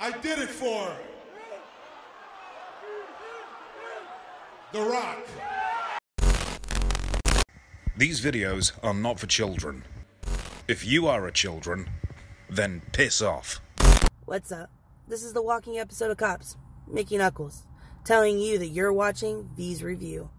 I did it for The Rock. These videos are not for children. If you are a children, then piss off. What's up? This is the walking episode of Cops, Mickey Knuckles, telling you that you're watching V's Review.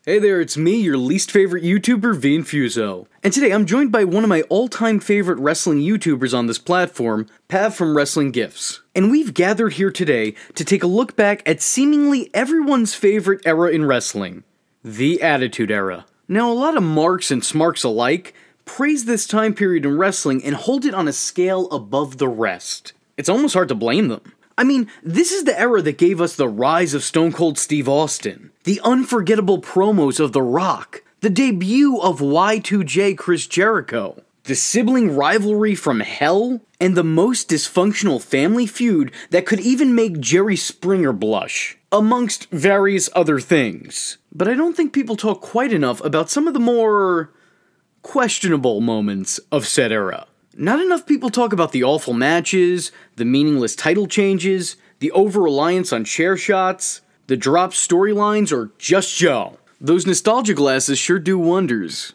Hey there, it's me, your least favorite YouTuber, Infuso. And today I'm joined by one of my all-time favorite wrestling YouTubers on this platform, Pav from Wrestlingifs. And we've gathered here today to take a look back at seemingly everyone's favorite era in wrestling, the Attitude Era. Now, a lot of marks and smarks alike praise this time period in wrestling and hold it on a scale above the rest. It's almost hard to blame them. I mean, this is the era that gave us the rise of Stone Cold Steve Austin, the unforgettable promos of The Rock, the debut of Y2J Chris Jericho, the sibling rivalry from hell, and the most dysfunctional family feud that could even make Jerry Springer blush, amongst various other things. But I don't think people talk quite enough about some of the more questionable moments of said era. Not enough people talk about the awful matches, the meaningless title changes, the over-reliance on chair shots, the dropped storylines, or just Joe. Those nostalgia glasses sure do wonders.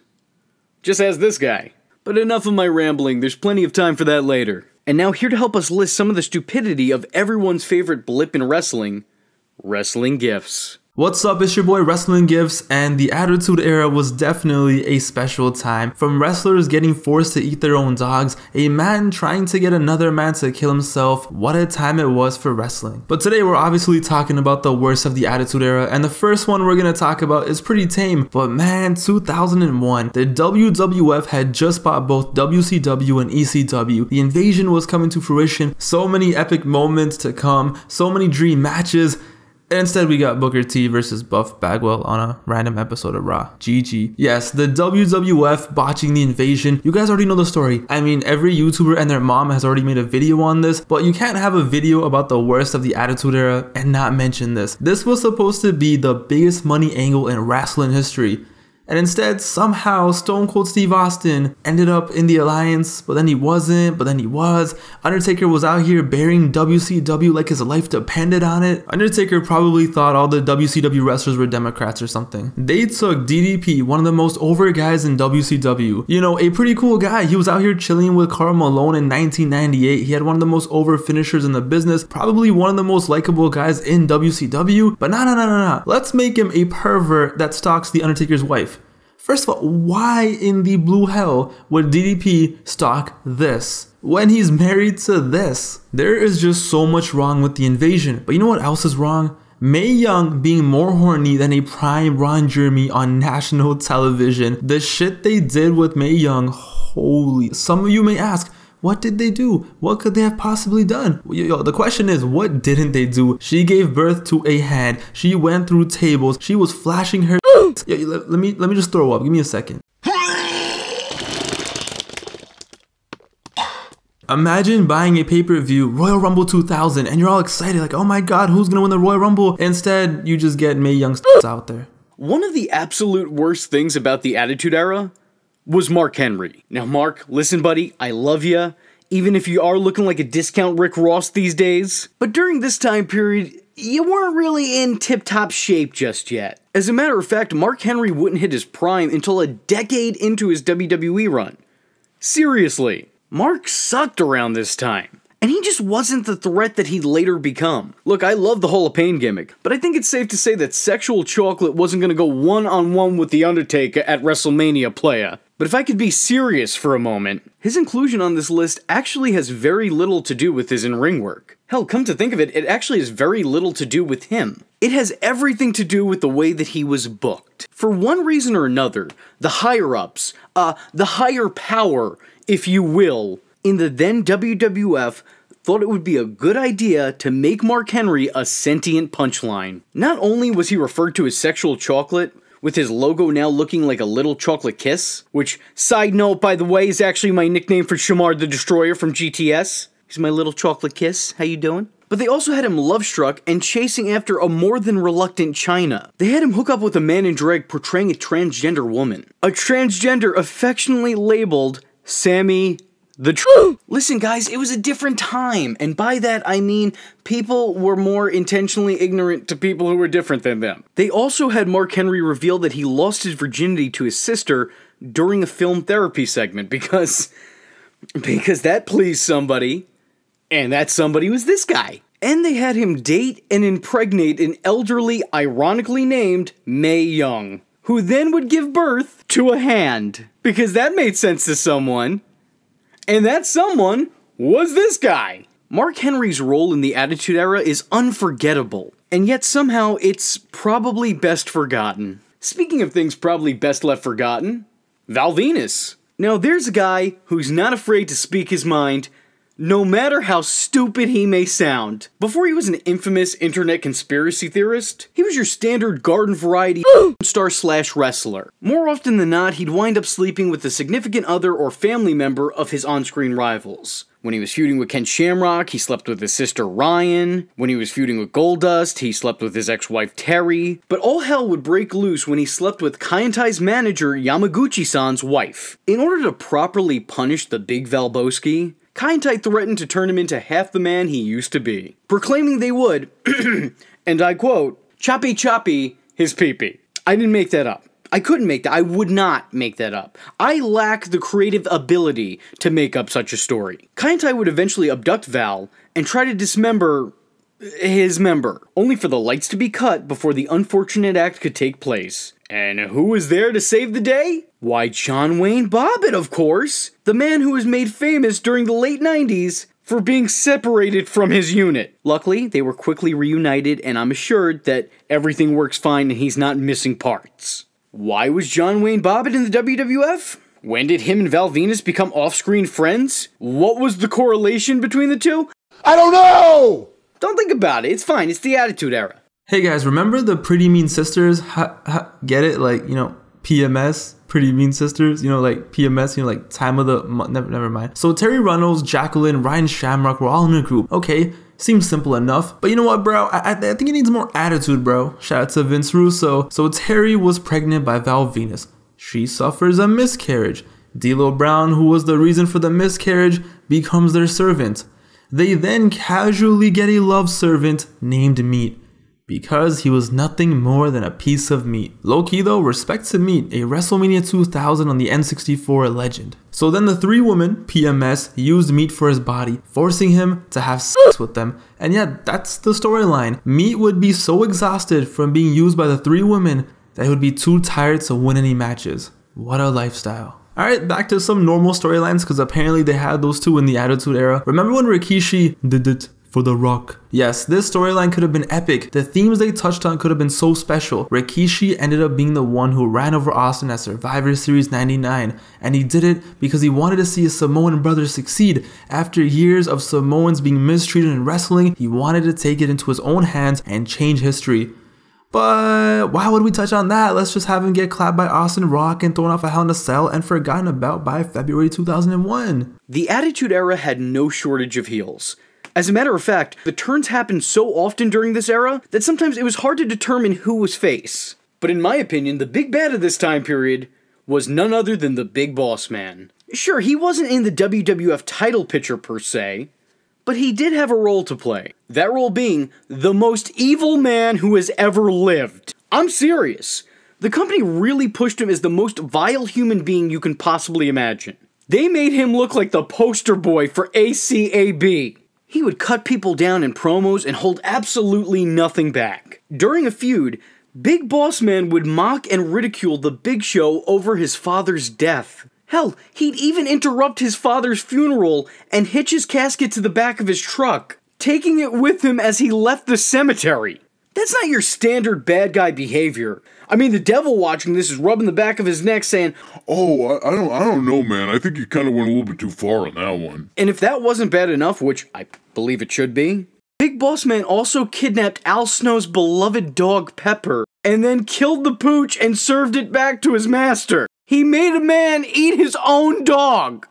Just as this guy. But enough of my rambling, there's plenty of time for that later. And now here to help us list some of the stupidity of everyone's favorite blip in wrestling, Wrestlingifs. What's up, it's your boy Wrestlingifs, and the Attitude Era was definitely a special time. From wrestlers getting forced to eat their own dogs, a man trying to get another man to kill himself, what a time it was for wrestling. But today we're obviously talking about the worst of the Attitude Era, and the first one we're gonna talk about is pretty tame, but man, 2001, the WWF had just bought both WCW and ECW. The invasion was coming to fruition, so many epic moments to come, so many dream matches. And instead we got Booker T versus Buff Bagwell on a random episode of Raw. GG. Yes, the WWF botching the invasion. You guys already know the story. I mean, every YouTuber and their mom has already made a video on this, but you can't have a video about the worst of the Attitude Era and not mention this. This was supposed to be the biggest money angle in wrestling history. And instead, somehow, Stone Cold Steve Austin ended up in the alliance, but then he wasn't, but then he was. Undertaker was out here burying WCW like his life depended on it. Undertaker probably thought all the WCW wrestlers were Democrats or something. They took DDP, one of the most over guys in WCW. You know, a pretty cool guy. He was out here chilling with Karl Malone in 1998. He had one of the most over finishers in the business, probably one of the most likable guys in WCW. But no. Let's make him a pervert that stalks the Undertaker's wife. First of all, why in the blue hell would DDP stalk this when he's married to this? There is just so much wrong with the invasion. But you know what else is wrong? Mae Young being more horny than a prime Ron Jeremy on national television. The shit they did with Mae Young, holy. Some of you may ask, what did they do? What could they have possibly done? Yo, the question is, what didn't they do? She gave birth to a hand. She went through tables. She was flashing her. Yo, let me just throw up. Give me a second. Imagine buying a pay-per-view, Royal Rumble 2000, and you're all excited, like, oh my god, who's gonna win the Royal Rumble? Instead, you just get Mae Young's out there. One of the absolute worst things about the Attitude Era was Mark Henry. Now, Mark, listen, buddy, I love ya, even if you are looking like a discount Rick Ross these days. But during this time period, you weren't really in tip-top shape just yet. As a matter of fact, Mark Henry wouldn't hit his prime until a decade into his WWE run. Seriously, Mark sucked around this time. And he just wasn't the threat that he'd later become. Look, I love the Hall of Pain gimmick, but I think it's safe to say that Sexual Chocolate wasn't gonna go one-on-one with The Undertaker at WrestleMania, playa. But if I could be serious for a moment, his inclusion on this list actually has very little to do with his in-ring work. Hell, come to think of it, it actually has very little to do with him. It has everything to do with the way that he was booked. For one reason or another, the higher-ups, the higher power, if you will, in the then WWF thought it would be a good idea to make Mark Henry a sentient punchline. Not only was he referred to as Sexual Chocolate, with his logo now looking like a little chocolate kiss, which, side note by the way, is actually my nickname for Shamar the Destroyer from GTS. He's my little chocolate kiss, how you doing? But they also had him love-struck and chasing after a more than reluctant Chyna. They had him hook up with a man in drag portraying a transgender woman. A transgender affectionately labeled Sammy the truth. Listen, guys, it was a different time, and by that I mean people were more intentionally ignorant to people who were different than them. They also had Mark Henry reveal that he lost his virginity to his sister during a film therapy segment because that pleased somebody, and that somebody was this guy. And they had him date and impregnate an elderly, ironically named Mae Young, who then would give birth to a hand, because that made sense to someone, and that someone was this guy. Mark Henry's role in the Attitude Era is unforgettable, and yet somehow it's probably best forgotten. Speaking of things probably best left forgotten, Val Venis. Now there's a guy who's not afraid to speak his mind, no matter how stupid he may sound. Before he was an infamous internet conspiracy theorist, he was your standard garden variety star / wrestler. More often than not, he'd wind up sleeping with a significant other or family member of his on-screen rivals. When he was feuding with Ken Shamrock, he slept with his sister Ryan. When he was feuding with Goldust, he slept with his ex-wife Terry. But all hell would break loose when he slept with Kaientai's manager Yamaguchi-san's wife. In order to properly punish the Big Valboski, Kaientai threatened to turn him into half the man he used to be, proclaiming they would, and I quote, choppy choppy his pee-pee. I didn't make that up. I couldn't make that. I would not make that up. I lack the creative ability to make up such a story. Kaientai would eventually abduct Val and try to dismember his member, only for the lights to be cut before the unfortunate act could take place. And who was there to save the day? Why, John Wayne Bobbitt, of course! The man who was made famous during the late 90s for being separated from his unit. Luckily, they were quickly reunited, and I'm assured that everything works fine and he's not missing parts. Why was John Wayne Bobbitt in the WWF? When did him and Val Venis become off-screen friends? What was the correlation between the two? I don't know! Don't think about it, it's fine, it's the Attitude Era. Hey guys, remember the Pretty Mean Sisters? Get it? Like, PMS? Pretty Mean Sisters? Like PMS, like time of the month. Never mind. So Terry Runnels, Jacqueline, Ryan Shamrock were all in a group. Okay, seems simple enough. But you know what, bro? I think it needs more attitude, bro. Shout out to Vince Russo. So Terry was pregnant by Val Venis. She suffers a miscarriage. D'Lo Brown, who was the reason for the miscarriage, becomes their servant. They then casually get a love servant named Meat, because he was nothing more than a piece of meat. Low-key though, respect to Meat, a WrestleMania 2000 on the N64 legend. So then the three women, PMS, used Meat for his body, forcing him to have sex with them. And yeah, that's the storyline. Meat would be so exhausted from being used by the three women that he would be too tired to win any matches. What a lifestyle. Alright, back to some normal storylines, because apparently they had those two in the Attitude Era. Remember when Rikishi did it for The Rock? Yes, this storyline could have been epic. The themes they touched on could have been so special. Rikishi ended up being the one who ran over Austin at Survivor Series 99, and he did it because he wanted to see his Samoan brother succeed. After years of Samoans being mistreated in wrestling, he wanted to take it into his own hands and change history. But why would we touch on that? Let's just have him get clapped by Austin Rock and thrown off a Hell in a Cell and forgotten about by February 2001. The Attitude Era had no shortage of heels. As a matter of fact, the turns happened so often during this era that sometimes it was hard to determine who was face. But in my opinion, the big bad of this time period was none other than the Big Boss Man. Sure, he wasn't in the WWF title picture per se, but he did have a role to play. That role being the most evil man who has ever lived. I'm serious. The company really pushed him as the most vile human being you can possibly imagine. They made him look like the poster boy for ACAB. He would cut people down in promos and hold absolutely nothing back. During a feud, Big Boss Man would mock and ridicule the Big Show over his father's death. Hell, he'd even interrupt his father's funeral and hitch his casket to the back of his truck, taking it with him as he left the cemetery. That's not your standard bad guy behavior. I mean, the devil watching this is rubbing the back of his neck saying, "Oh, I don't know, man. I think you kind of went a little bit too far on that one." And if that wasn't bad enough, which I believe it should be, Big Boss Man also kidnapped Al Snow's beloved dog Pepper, and then killed the pooch and served it back to his master. He made a man eat his own dog.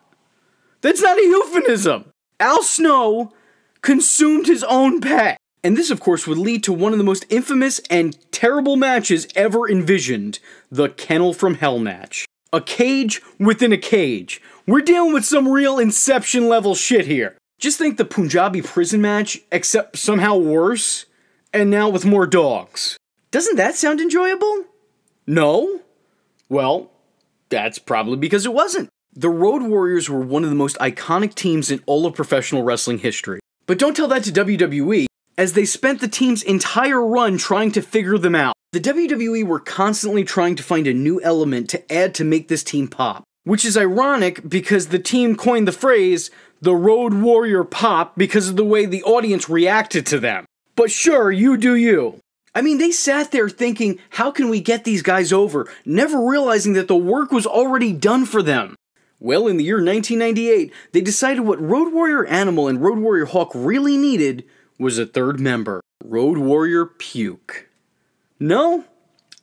That's not a euphemism. Al Snow consumed his own pet. And this, of course, would lead to one of the most infamous and terrible matches ever envisioned, the Kennel from Hell match. A cage within a cage, We're dealing with some real Inception level shit here. Just think the Punjabi prison match, except somehow worse, and now with more dogs. Doesn't that sound enjoyable? No? Well, that's probably because it wasn't. The Road Warriors were one of the most iconic teams in all of professional wrestling history. But don't tell that to WWE, as they spent the team's entire run trying to figure them out. The WWE were constantly trying to find a new element to add to make this team pop. Which is ironic because the team coined the phrase, the Road Warrior Pop, because of the way the audience reacted to them. But sure, you do you. I mean, they sat there thinking, how can we get these guys over, never realizing that the work was already done for them. Well, in the year 1998, they decided what Road Warrior Animal and Road Warrior Hawk really needed was a third member, Road Warrior Puke. No,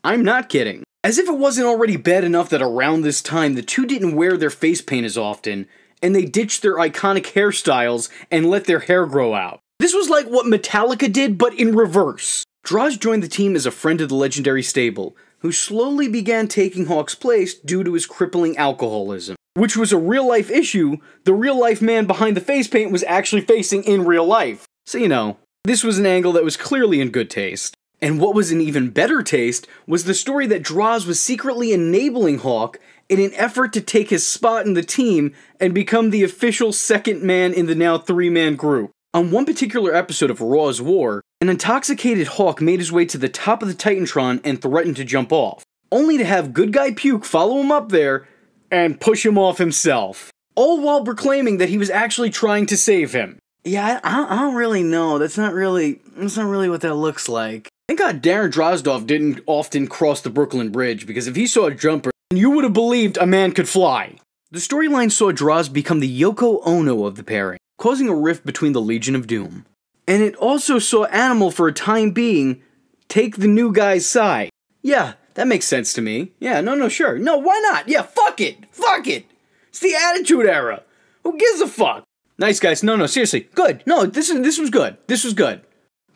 I'm not kidding. As if it wasn't already bad enough that around this time, the two didn't wear their face paint as often, and they ditched their iconic hairstyles and let their hair grow out. This was like what Metallica did, but in reverse. Droz joined the team as a friend of the legendary stable, who slowly began taking Hawk's place due to his crippling alcoholism. Which was a real-life issue the real-life man behind the face paint was actually facing in real life. So, you know, this was an angle that was clearly in good taste. And what was in even better taste was the story that Droz was secretly enabling Hawk in an effort to take his spot in the team and become the official second man in the now three-man group. On one particular episode of Raw's War, an intoxicated Hawk made his way to the top of the Titantron and threatened to jump off, only to have good guy Puke follow him up there and push him off himself, all while proclaiming that he was actually trying to save him. Yeah, I don't really know. That's not really what that looks like. Thank God Darren Drozdov didn't often cross the Brooklyn Bridge, because if he saw a jumper, you would have believed a man could fly. The storyline saw Droz become the Yoko Ono of the pairing, causing a rift between the Legion of Doom. And it also saw Animal, for a time being, take the new guy's side. Yeah, that makes sense to me. Yeah, no, sure. No, why not? Yeah, fuck it! Fuck it! It's the Attitude Era! Who gives a fuck? Nice, guys. No, seriously. Good. No, this was good. This was good.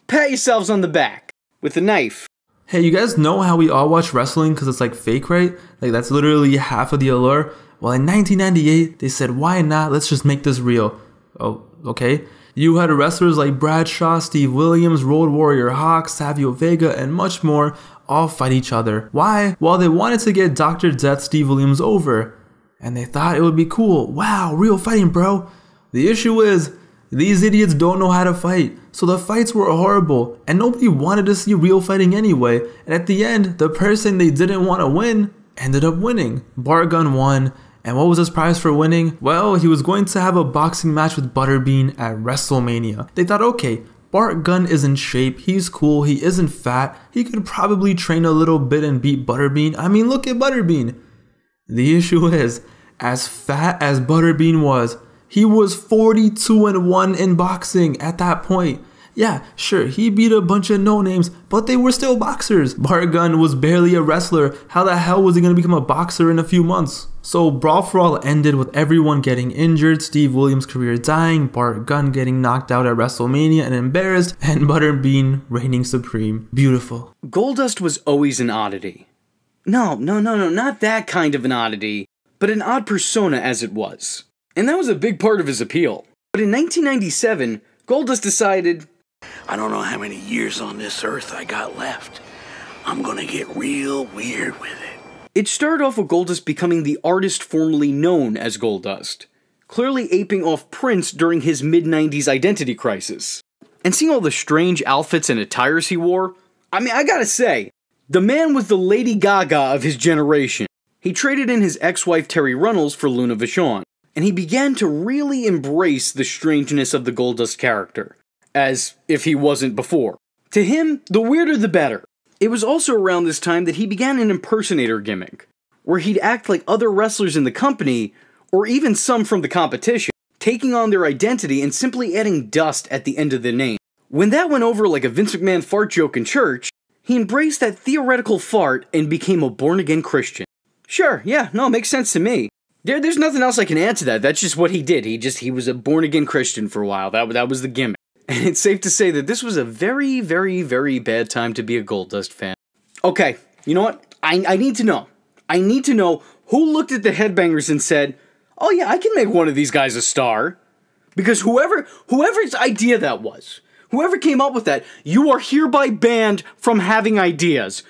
Pat yourselves on the back. With a knife. Hey, you guys know how we all watch wrestling because it's like fake, right? Like that's literally half of the allure. Well, in 1998, they said, why not? Let's just make this real. Oh, okay. You had wrestlers like Bradshaw, Steve Williams, Road Warrior Hawk, Savio Vega, and much more all fight each other. Why? Well, they wanted to get Dr. Death Steve Williams over. And they thought it would be cool. Wow, real fighting, bro. The issue is, these idiots don't know how to fight. So the fights were horrible, and nobody wanted to see real fighting anyway. And at the end, the person they didn't want to win ended up winning. Bart Gunn won. And what was his prize for winning? Well, he was going to have a boxing match with Butterbean at WrestleMania. They thought, okay, Bart Gunn is in shape, he's cool, he isn't fat, he could probably train a little bit and beat Butterbean. I mean, look at Butterbean. The issue is, as fat as Butterbean was, he was 42-1 in boxing at that point. Yeah, sure, he beat a bunch of no-names, but they were still boxers. Bart Gunn was barely a wrestler. How the hell was he going to become a boxer in a few months? So Brawl For All ended with everyone getting injured, Steve Williams' career dying, Bart Gunn getting knocked out at WrestleMania and embarrassed, and Butterbean reigning supreme. Beautiful. Goldust was always an oddity. No, not that kind of an oddity, but an odd persona as it was. And that was a big part of his appeal. But in 1997, Goldust decided, I don't know how many years on this earth I got left. I'm gonna get real weird with it. It started off with Goldust becoming the artist formerly known as Goldust, clearly aping off Prince during his mid-90s identity crisis. And seeing all the strange outfits and attires he wore, I mean, I gotta say, the man was the Lady Gaga of his generation. He traded in his ex-wife Terry Runnels for Luna Vachon, and he began to really embrace the strangeness of the Goldust character, as if he wasn't before. To him, the weirder the better. It was also around this time that he began an impersonator gimmick, where he'd act like other wrestlers in the company, or even some from the competition, taking on their identity and simply adding dust at the end of the name. When that went over like a Vince McMahon fart joke in church, he embraced that theoretical fart and became a born-again Christian. Sure, yeah, no, makes sense to me. There's nothing else I can add to that. That's just what he did. He was a born-again Christian for a while. That was the gimmick. And it's safe to say that this was a very, very, very bad time to be a Goldust fan. Okay, you know what? I need to know. I need to know who looked at the Headbangers and said, oh yeah, I can make one of these guys a star. Because whoever's idea that was, whoever came up with that, you are hereby banned from having ideas.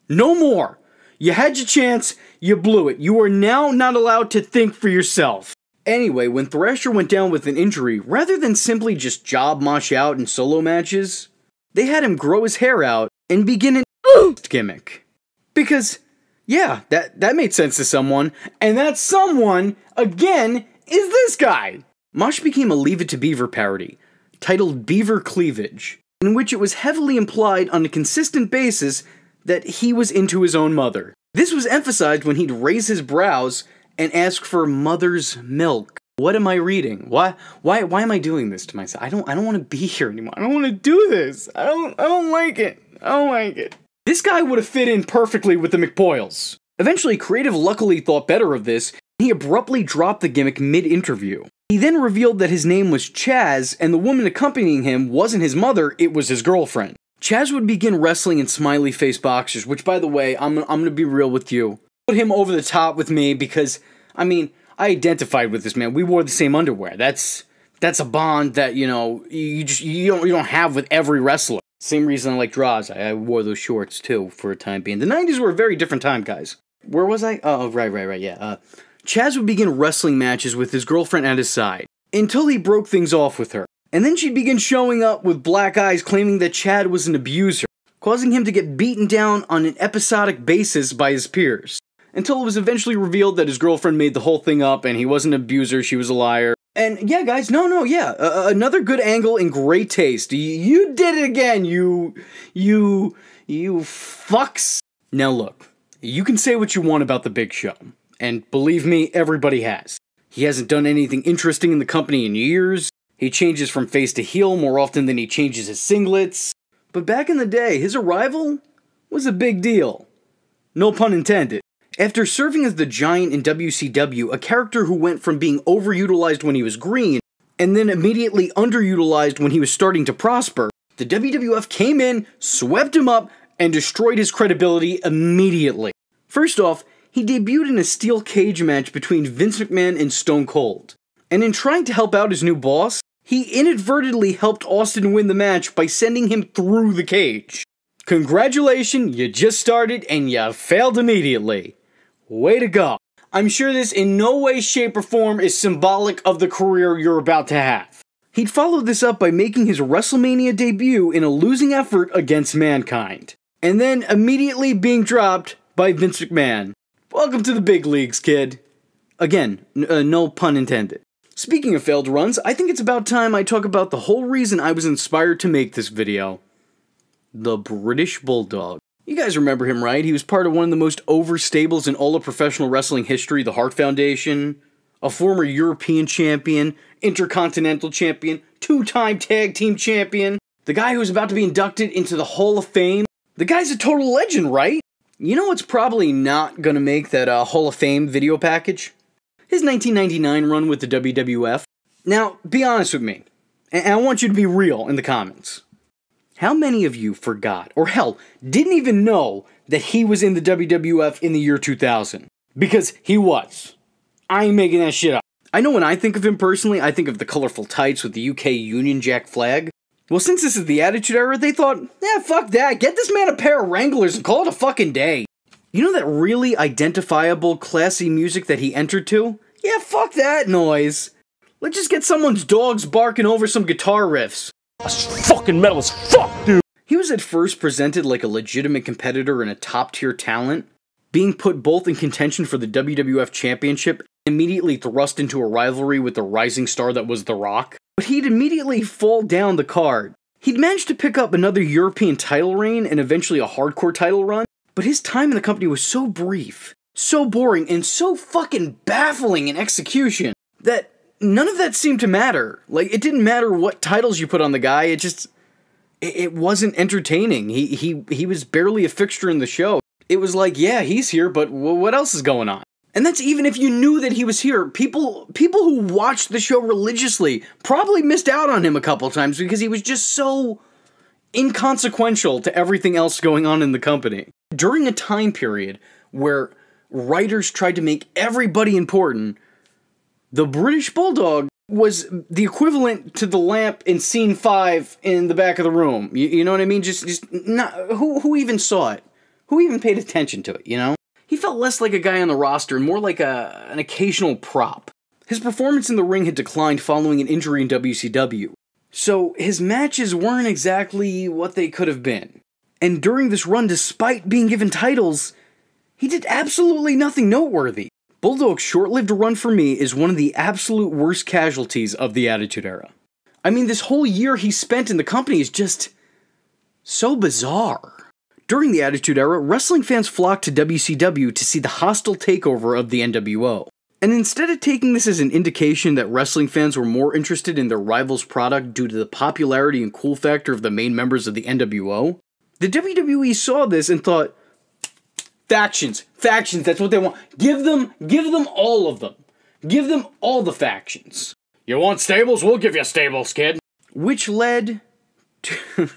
No more. You had your chance, you blew it. You are now not allowed to think for yourself. Anyway, when Thrasher went down with an injury, rather than simply just job mosh out in solo matches, they had him grow his hair out and begin an gimmick. Because, yeah, that made sense to someone, and that someone, again, is this guy. Mosh became a Leave It to Beaver parody, titled Beaver Cleavage, in which it was heavily implied on a consistent basis that he was into his own mother. This was emphasized when he'd raise his brows and ask for mother's milk. What am I reading? Why am I doing this to myself? I don't want to be here anymore. I don't want to do this. I don't like it. I don't like it. This guy would have fit in perfectly with the McPoyles. Eventually, Creative luckily thought better of this, and he abruptly dropped the gimmick mid-interview. He then revealed that his name was Chaz, and the woman accompanying him wasn't his mother, it was his girlfriend. Chaz would begin wrestling in smiley face boxers, which, by the way, I'm gonna be real with you. Put him over the top with me because, I mean, I identified with this man. We wore the same underwear. That's a bond that, you know, you don't have with every wrestler. Same reason I like draws. I wore those shorts too for a time being. The 90s were a very different time, guys. Where was I? Oh, right, yeah. Chaz would begin wrestling matches with his girlfriend at his side until he broke things off with her. And then she'd begin showing up with black eyes claiming that Chad was an abuser, causing him to get beaten down on an episodic basis by his peers. Until it was eventually revealed that his girlfriend made the whole thing up and he wasn't an abuser, she was a liar. And yeah, guys, another good angle and great taste. You did it again, you fucks. Now look, you can say what you want about the Big Show, and believe me, everybody has. He hasn't done anything interesting in the company in years. He changes from face to heel more often than he changes his singlets. But back in the day, his arrival was a big deal. No pun intended. After serving as the Giant in WCW, a character who went from being overutilized when he was green, and then immediately underutilized when he was starting to prosper, the WWF came in, swept him up, and destroyed his credibility immediately. First off, he debuted in a steel cage match between Vince McMahon and Stone Cold. And in trying to help out his new boss, he inadvertently helped Austin win the match by sending him through the cage. Congratulations, you just started and you failed immediately. Way to go. I'm sure this in no way, shape, or form is symbolic of the career you're about to have. He'd followed this up by making his WrestleMania debut in a losing effort against Mankind, and then immediately being dropped by Vince McMahon. Welcome to the big leagues, kid. Again, no pun intended. Speaking of failed runs, I think it's about time I talk about the whole reason I was inspired to make this video. The British Bulldog. You guys remember him, right? He was part of one of the most over stables in all of professional wrestling history, the Hart Foundation. A former European champion, Intercontinental champion, two-time tag team champion. The guy who's about to be inducted into the Hall of Fame. The guy's a total legend, right? You know what's probably not gonna make that Hall of Fame video package? His 1999 run with the WWF. Now, be honest with me, and I want you to be real in the comments. How many of you forgot, or hell, didn't even know that he was in the WWF in the year 2000? Because he was. I ain't making that shit up. I know when I think of him personally, I think of the colorful tights with the UK Union Jack flag. Well, since this is the Attitude Era, they thought, fuck that, get this man a pair of Wranglers and call it a fucking day. You know that really identifiable, classy music that he entered to? Yeah, fuck that noise. Let's just get someone's dogs barking over some guitar riffs. That's fucking metal as fuck, dude! He was at first presented like a legitimate competitor and a top-tier talent, being put both in contention for the WWF Championship, immediately thrust into a rivalry with the rising star that was The Rock. But he'd immediately fall down the card. He'd managed to pick up another European title reign and eventually a hardcore title run, but his time in the company was so brief, so boring, and so fucking baffling in execution that none of that seemed to matter. Like, it didn't matter what titles you put on the guy, it wasn't entertaining. He was barely a fixture in the show. It was like, yeah, he's here, but what else is going on? And that's even if you knew that he was here. People who watched the show religiously probably missed out on him a couple times because he was just so inconsequential to everything else going on in the company. During a time period where writers tried to make everybody important, The British Bulldog was the equivalent to the lamp in scene 5 in the back of the room. You know what I mean? Just not, who even saw it? Who even paid attention to it, you know? He felt less like a guy on the roster and more like an occasional prop. His performance in the ring had declined following an injury in WCW, so his matches weren't exactly what they could have been. And during this run, despite being given titles, he did absolutely nothing noteworthy. Bulldog's short-lived run for me is one of the absolute worst casualties of the Attitude Era. I mean, this whole year he spent in the company is just so bizarre. During the Attitude Era, wrestling fans flocked to WCW to see the hostile takeover of the NWO. And instead of taking this as an indication that wrestling fans were more interested in their rival's product due to the popularity and cool factor of the main members of the NWO, the WWE saw this and thought, factions, that's what they want. Give them all of them. Give them all the factions. You want stables? We'll give you stables, kid. Which led to...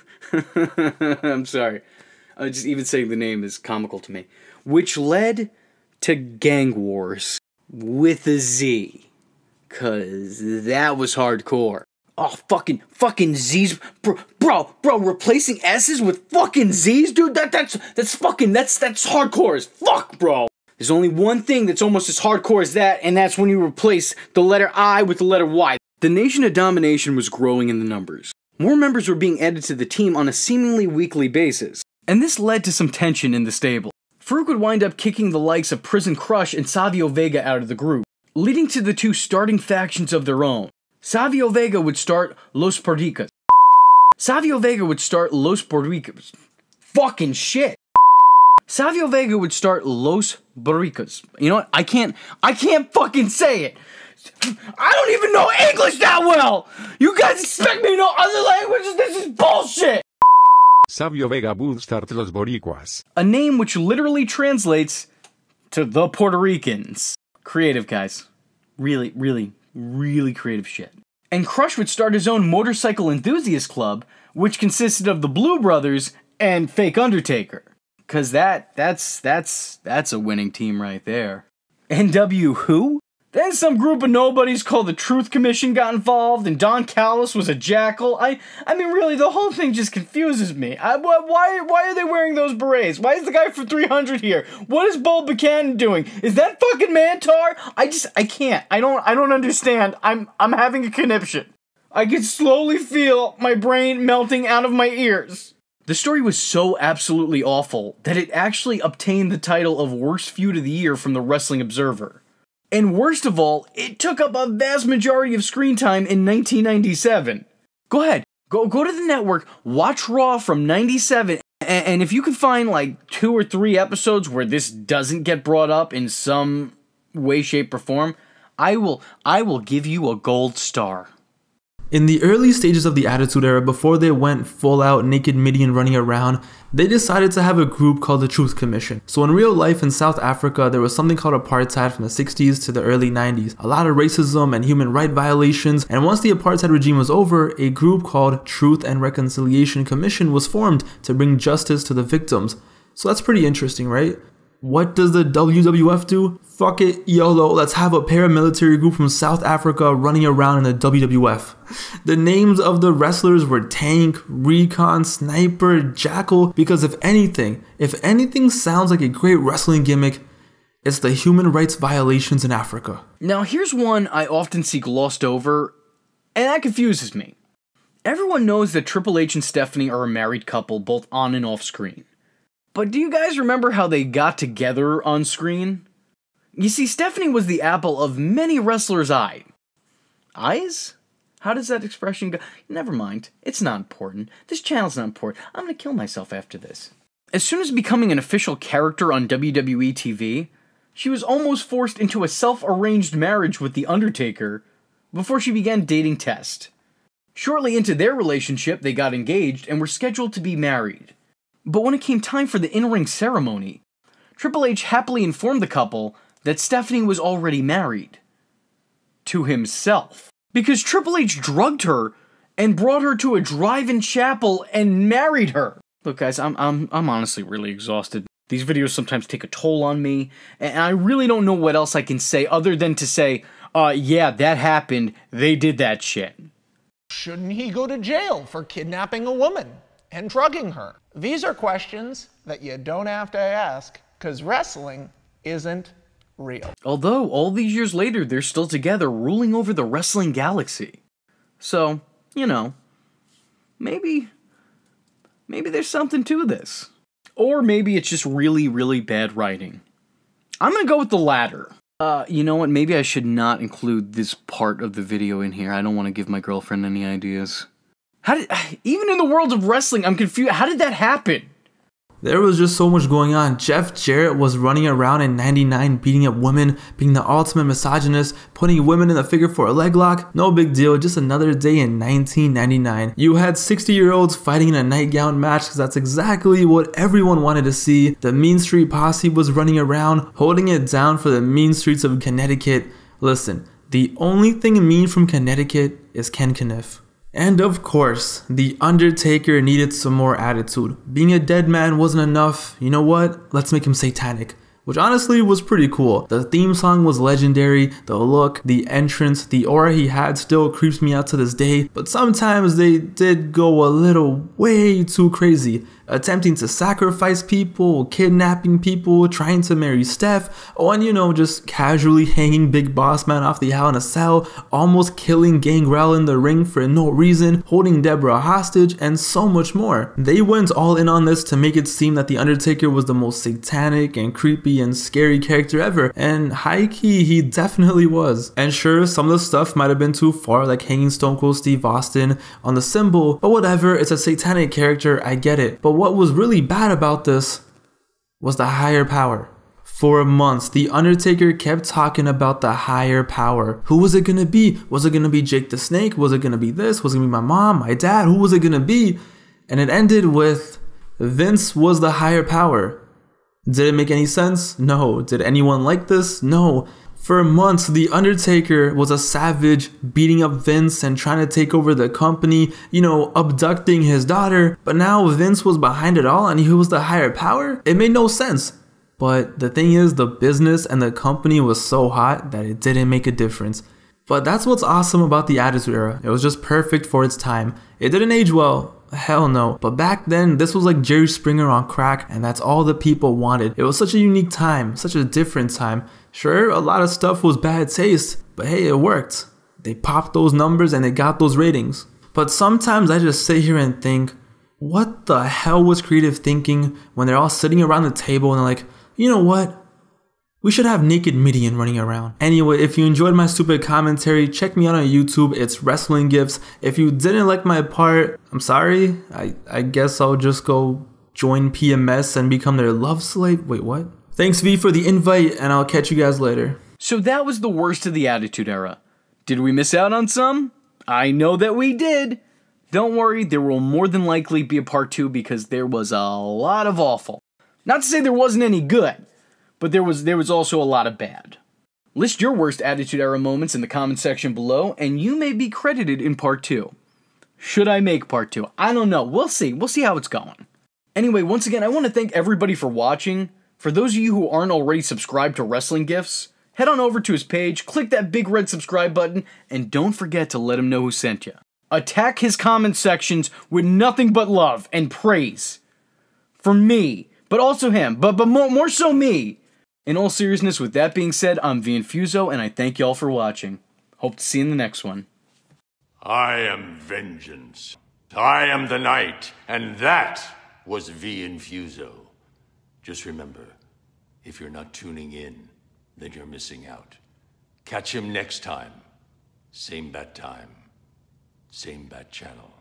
I'm sorry. Just even saying the name is comical to me. Which led to Gang Wars with a Z. 'Cause that was hardcore. Oh, fucking Z's, bro, replacing S's with fucking Z's, dude, that's hardcore as fuck, bro. There's only one thing that's almost as hardcore as that, and that's when you replace the letter I with the letter Y. The Nation of Domination was growing in the numbers. More members were being added to the team on a seemingly weekly basis, and this led to some tension in the stable. Farouk would wind up kicking the likes of Prison Crush and Savio Vega out of the group, leading to the two starting factions of their own. Savio Vega would start Los Boricas. Fucking shit. Savio Vega would start Los Boricas. You know what? I can't fucking say it. I don't even know English that well. You guys expect me to know other languages? This is bullshit. Savio Vega would start Los Boricuas. A name which literally translates to the Puerto Ricans. Creative, guys. Really creative shit. And Crush would start his own motorcycle enthusiast club, which consisted of the Blue Brothers and fake Undertaker. 'Cause that's a winning team right there. NW who? Then some group of nobodies called the Truth Commission got involved, and Don Callis was a jackal. I mean, really, the whole thing just confuses me. Why are they wearing those berets? Why is the guy from 300 here? What is Bull Buchanan doing? Is that fucking Mantar? I can't. I don't understand. I'm having a conniption. I can slowly feel my brain melting out of my ears. The story was so absolutely awful that it actually obtained the title of Worst Feud of the Year from the Wrestling Observer. And worst of all, it took up a vast majority of screen time in 1997. Go ahead, go to the network, watch Raw from 97, and if you can find like 2 or 3 episodes where this doesn't get brought up in some way, shape, or form, I will give you a gold star. In the early stages of the Attitude Era, before they went full out naked Midian running around, they decided to have a group called the Truth Commission. So in real life in South Africa, there was something called apartheid from the 60s to the early 90s. A lot of racism and human rights violations, and once the apartheid regime was over, a group called Truth and Reconciliation Commission was formed to bring justice to the victims. So that's pretty interesting, right? What does the WWF do? Fuck it, YOLO, let's have a paramilitary group from South Africa running around in the WWF. The names of the wrestlers were Tank, Recon, Sniper, Jackal, because if anything sounds like a great wrestling gimmick, it's the human rights violations in Africa. Now here's one I often see glossed over, and that confuses me. Everyone knows that Triple H and Stephanie are a married couple both on and off screen. But do you guys remember how they got together on screen? You see, Stephanie was the apple of many wrestlers' eyes? How does that expression go? Never mind. It's not important. This channel's not important. I'm gonna kill myself after this. As soon as becoming an official character on WWE TV, she was almost forced into a self-arranged marriage with The Undertaker before she began dating Test. Shortly into their relationship, they got engaged and were scheduled to be married. But when it came time for the in-ring ceremony, Triple H happily informed the couple that Stephanie was already married. To himself. Because Triple H drugged her and brought her to a drive-in chapel and married her. Look guys, I'm honestly really exhausted. These videos sometimes take a toll on me, and I really don't know what else I can say other than to say, Yeah, that happened. They did that shit. Shouldn't he go to jail for kidnapping a woman and drugging her? These are questions that you don't have to ask, because wrestling isn't real. Although, all these years later, they're still together, ruling over the wrestling galaxy. So, you know, maybe there's something to this. Or maybe it's just really, really bad writing. I'm gonna go with the latter. You know what, maybe I should not include this part of the video in here. I don't want to give my girlfriend any ideas. Even in the world of wrestling, I'm confused. How did that happen? There was just so much going on. Jeff Jarrett was running around in '99 beating up women, being the ultimate misogynist, putting women in the figure for a leg lock. No big deal, just another day in 1999. You had 60-year-olds fighting in a nightgown match because that's exactly what everyone wanted to see. The Mean Street Posse was running around, holding it down for the mean streets of Connecticut. Listen, the only thing mean from Connecticut is Ken Kniff. And of course, The Undertaker needed some more attitude. Being a dead man wasn't enough. You know what? Let's make him satanic. Which honestly was pretty cool. The theme song was legendary, the look, the entrance, the aura he had still creeps me out to this day, but sometimes they did go a little way too crazy. Attempting to sacrifice people, kidnapping people, trying to marry Steph, and you know, just casually hanging Big Boss Man off the Hell in a Cell, almost killing Gangrel in the ring for no reason, holding Deborah hostage, and so much more. They went all in on this to make it seem that The Undertaker was the most satanic and creepy and scary character ever, and high-key he definitely was. And sure, some of the stuff might have been too far, like hanging Stone Cold Steve Austin on the symbol, but whatever, it's a satanic character, I get it. But what was really bad about this was the higher power. For months, The Undertaker kept talking about the higher power. Who was it gonna be? Was it gonna be Jake the Snake? Was it gonna be this? Was it gonna be my mom, my dad? Who was it gonna be? And it ended with Vince was the higher power. Did it make any sense? No. Did anyone like this? No. For months, The Undertaker was a savage, beating up Vince and trying to take over the company, you know, abducting his daughter. But now Vince was behind it all and he was the higher power? It made no sense. But the thing is, the business and the company was so hot that it didn't make a difference. But that's what's awesome about the Attitude Era. It was just perfect for its time. It didn't age well. Hell no. But back then, this was like Jerry Springer on crack, and that's all the people wanted. It was such a unique time, such a different time. Sure, a lot of stuff was bad taste, but hey, it worked. They popped those numbers and they got those ratings. But sometimes I just sit here and think, what the hell was creative thinking when they're all sitting around the table and they're like, you know what? We should have Naked Midian running around. Anyway, if you enjoyed my stupid commentary, check me out on YouTube. It's Wrestlingifs. If you didn't like my part, I'm sorry. I guess I'll just go join PMS and become their love slave. Wait, what? Thanks, V, for the invite, and I'll catch you guys later. So that was the worst of the Attitude Era. Did we miss out on some? I know that we did. Don't worry, there will more than likely be a part 2 because there was a lot of awful. Not to say there wasn't any good, but there was also a lot of bad. List your worst Attitude Era moments in the comment section below, and you may be credited in part 2. Should I make part 2? I don't know. We'll see. We'll see how it's going. Anyway, once again, I want to thank everybody for watching. For those of you who aren't already subscribed to Wrestlingifs, head on over to his page, click that big red subscribe button, and don't forget to let him know who sent you. Attack his comment sections with nothing but love and praise. From me, but also him, but more so me. In all seriousness, with that being said, I'm V Infuso, and I thank y'all for watching. Hope to see you in the next one. I am vengeance. I am the night, and that was V Infuso. Just remember, if you're not tuning in, then you're missing out. Catch him next time. Same bat time. Same bat channel.